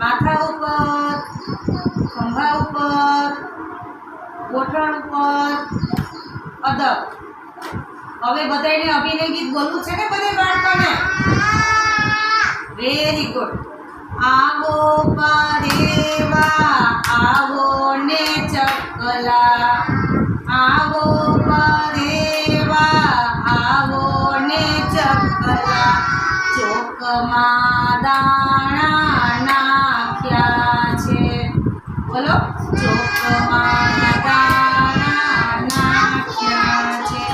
माथा ऊपर, खंभा ऊपर, गोठण ऊपर, अदब। हवे बधाने अभिनय गीत बोलवुं छे ने बधे बाळकोने? Very good. आवो परेवा आवो ने चकला, आवो परेवा आवो ने चकला, ચોકમાં દાણા નાખ્યા છે। બોલો, ચોકમાં દાણા નાખ્યા છે।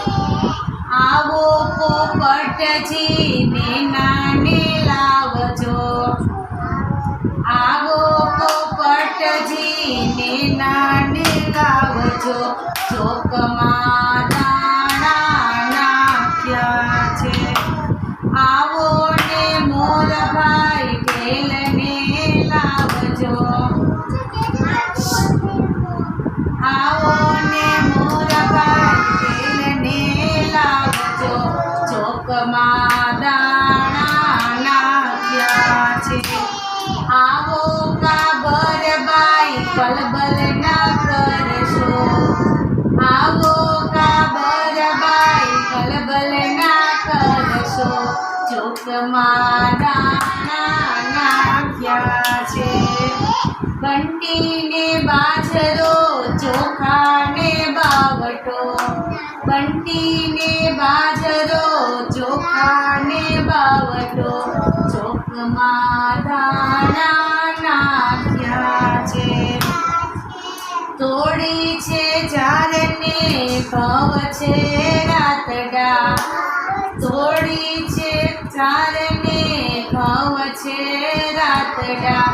આવો પોપટજી મેનાને લાવજો, आवो पोपटजी मेनाने लावजो, ચોકમાં દાણા નાખ્યા છે। आवो ने मोरभाई ढेलने लावजो, आवो ने मोरभाई ढेलने लावजो, ચોકમાં દાણા નાખ્યા છે। आवो काबरबाई कलबल ना करशो, आवो काबरबाई कलबल ना करशो, ચોકમાં દાણા નાખ્યા છે। બંટીને બાજરો ચોખાને બાવટો, બંટીને બાજરો ચોખાને બાવટો, ચોકમાં દાણા નાખ્યા છે। તોડી છે ઝાડને ઘઉં છે રાતડા, તોડી છે ઝાડને ઘઉં છે રાતડા,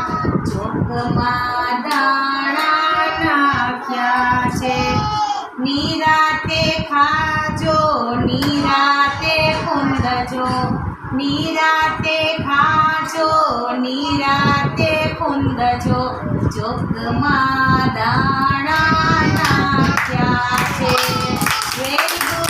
ચોકમાં દાણા નાખ્યા છે। નિરાતે ખાજો નિરાતે કુંદજો, નિરાતે ખાજો નિરાતે કુંદજો, ચોકમાં દાણા નાખ્યા છે। Very good.